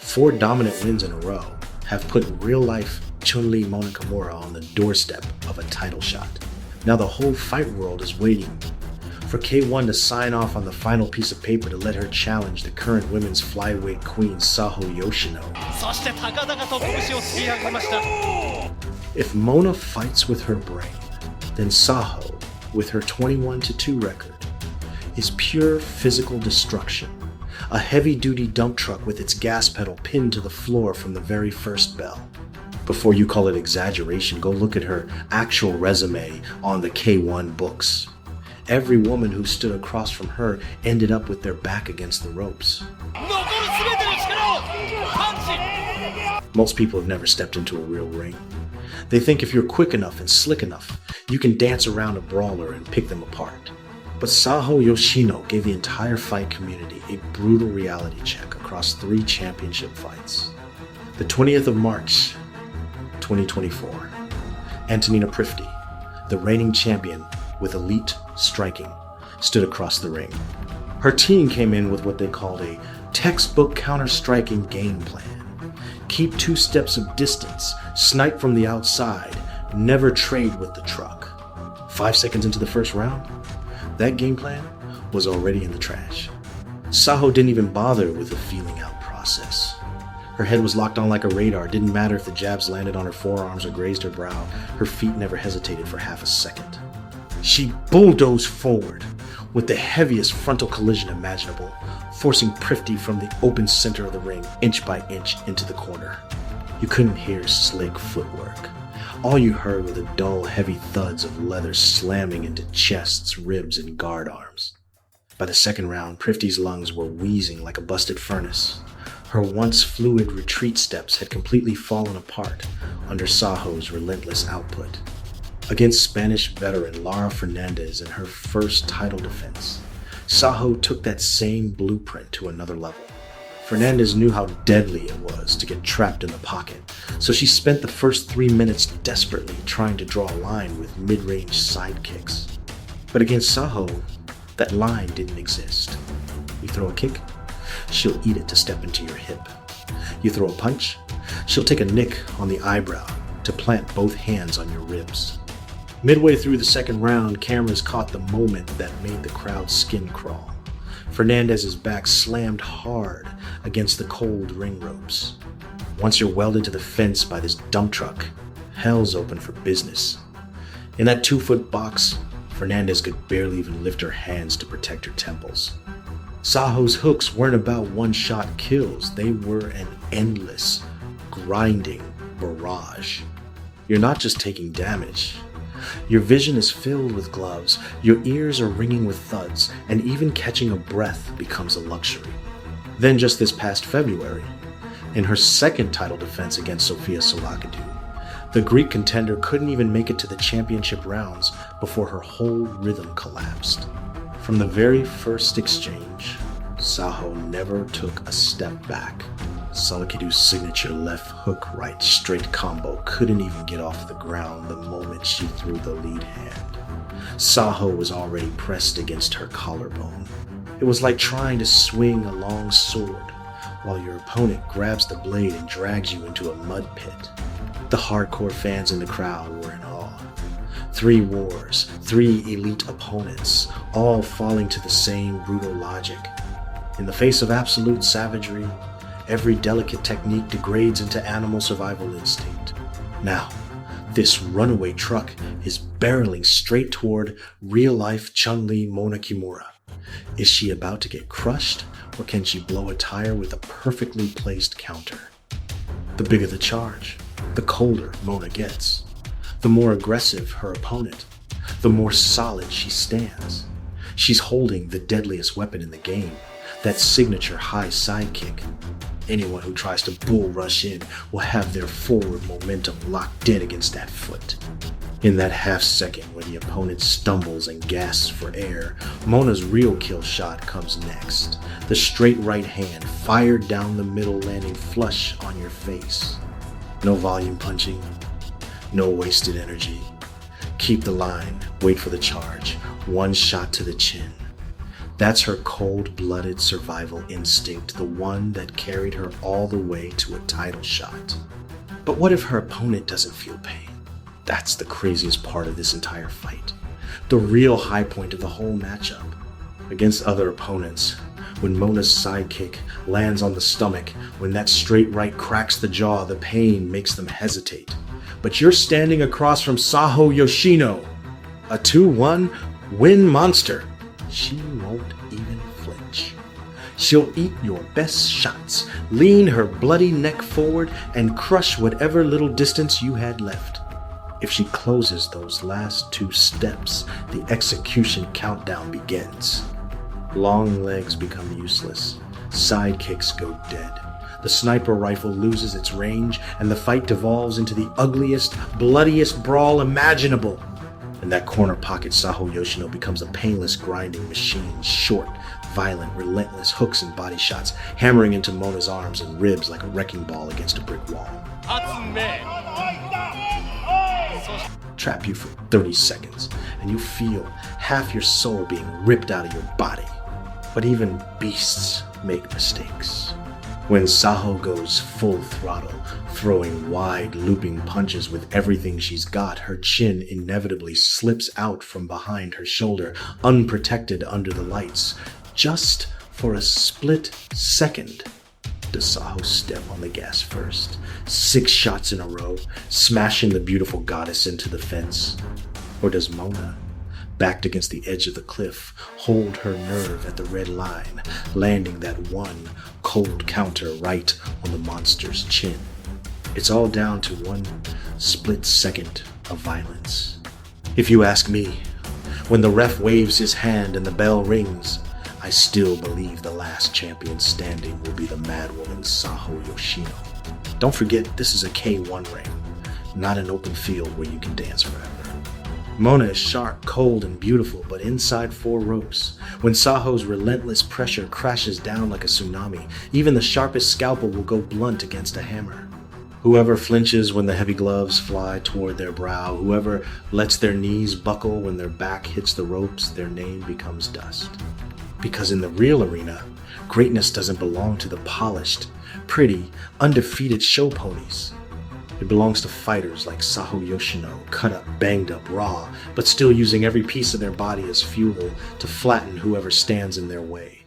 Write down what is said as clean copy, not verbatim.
4 dominant wins in a row have put real-life Chun-Li Mona Kimura on the doorstep of a title shot. Now the whole fight world is waiting for K1 to sign off on the final piece of paper to let her challenge the current women's flyweight queen Saho Yoshino. If Mona fights with her brain, then Saho, with her 21-2 record, is pure physical destruction. A heavy-duty dump truck with its gas pedal pinned to the floor from the very first bell. Before you call it exaggeration, go look at her actual resume on the K1 books. Every woman who stood across from her ended up with their back against the ropes. Most people have never stepped into a real ring. They think if you're quick enough and slick enough, you can dance around a brawler and pick them apart. But Saho Yoshino gave the entire fight community a brutal reality check across 3 championship fights. The 20th of March, 2024, Antonia Prifti, the reigning champion with elite striking, stood across the ring. Her team came in with what they called a textbook counter-striking game plan. Keep 2 steps of distance, snipe from the outside, never trade with the truck. 5 seconds into the first round, that game plan was already in the trash. Saho didn't even bother with the feeling out process. Her head was locked on like a radar. Didn't matter if the jabs landed on her forearms or grazed her brow. Her feet never hesitated for half a second. She bulldozed forward with the heaviest frontal collision imaginable, forcing Prifti from the open center of the ring inch by inch into the corner. You couldn't hear slick footwork. All you heard were the dull, heavy thuds of leather slamming into chests, ribs, and guard arms. By the second round, Prifti's lungs were wheezing like a busted furnace. Her once fluid retreat steps had completely fallen apart under Saho's relentless output. Against Spanish veteran Lara Fernandez in her first title defense, Saho took that same blueprint to another level. Fernandez knew how deadly it was to get trapped in the pocket, so she spent the first 3 minutes desperately trying to draw a line with mid-range side kicks. But against Saho, that line didn't exist. You throw a kick, she'll eat it to step into your hip. You throw a punch, she'll take a nick on the eyebrow to plant both hands on your ribs. Midway through the second round, cameras caught the moment that made the crowd's skin crawl. Fernandez's back slammed hard against the cold ring ropes. Once you're welded to the fence by this dump truck, hell's open for business. In that 2-foot box, Fernandez could barely even lift her hands to protect her temples. Saho's hooks weren't about one-shot kills. They were an endless, grinding barrage. You're not just taking damage. Your vision is filled with gloves, your ears are ringing with thuds, and even catching a breath becomes a luxury. Then just this past February, in her second title defense against Sofia Tsolakidou, the Greek contender couldn't even make it to the championship rounds before her whole rhythm collapsed. From the very first exchange, Saho never took a step back. Tsolakidou's signature left hook right straight combo couldn't even get off the ground the moment she threw the lead hand. Saho was already pressed against her collarbone. It was like trying to swing a long sword while your opponent grabs the blade and drags you into a mud pit. The hardcore fans in the crowd were in awe. 3 wars, 3 elite opponents, all falling to the same brutal logic. In the face of absolute savagery, every delicate technique degrades into animal survival instinct. Now, this runaway truck is barreling straight toward real-life Chun-Li Mona Kimura. Is she about to get crushed, or can she blow a tire with a perfectly placed counter? The bigger the charge, the colder Mona gets. The more aggressive her opponent, the more solid she stands. She's holding the deadliest weapon in the game, that signature high side kick. Anyone who tries to bull rush in will have their forward momentum locked in against that foot. In that half second when the opponent stumbles and gasps for air, Mona's real kill shot comes next. The straight right hand fired down the middle, landing flush on your face. No volume punching, no wasted energy. Keep the line, wait for the charge, 1 shot to the chin. That's her cold-blooded survival instinct, the one that carried her all the way to a title shot. But what if her opponent doesn't feel pain? That's the craziest part of this entire fight. The real high point of the whole matchup. Against other opponents, when Mona's sidekick lands on the stomach, when that straight right cracks the jaw, the pain makes them hesitate. But you're standing across from Saho Yoshino, a 2-1 win monster. She won't even flinch. She'll eat your best shots, lean her bloody neck forward, and crush whatever little distance you had left. If she closes those last 2 steps, the execution countdown begins. Long legs become useless. Sidekicks go dead. The sniper rifle loses its range, and the fight devolves into the ugliest, bloodiest brawl imaginable. In that corner pocket, Saho Yoshino becomes a painless grinding machine, short, violent, relentless hooks and body shots, hammering into Mona's arms and ribs like a wrecking ball against a brick wall. Trap you for 30 seconds, and you feel half your soul being ripped out of your body. But even beasts make mistakes. When Saho goes full throttle, throwing wide, looping punches with everything she's got, her chin inevitably slips out from behind her shoulder, unprotected under the lights. Just for a split second, does Saho step on the gas first, 6 shots in a row, smashing the beautiful goddess into the fence? Or does Mona, backed against the edge of the cliff, hold her nerve at the red line, landing that one cold counter right on the monster's chin? It's all down to one split second of violence. If you ask me, when the ref waves his hand and the bell rings, I still believe the last champion standing will be the madwoman Saho Yoshino. Don't forget, this is a K1 ring, not an open field where you can dance forever. Mona is sharp, cold, and beautiful, but inside 4 ropes. When Saho's relentless pressure crashes down like a tsunami, even the sharpest scalpel will go blunt against a hammer. Whoever flinches when the heavy gloves fly toward their brow, whoever lets their knees buckle when their back hits the ropes, their name becomes dust. Because in the real arena, greatness doesn't belong to the polished, pretty, undefeated show ponies. It belongs to fighters like Saho Yoshino, cut up, banged up, raw, but still using every piece of their body as fuel to flatten whoever stands in their way.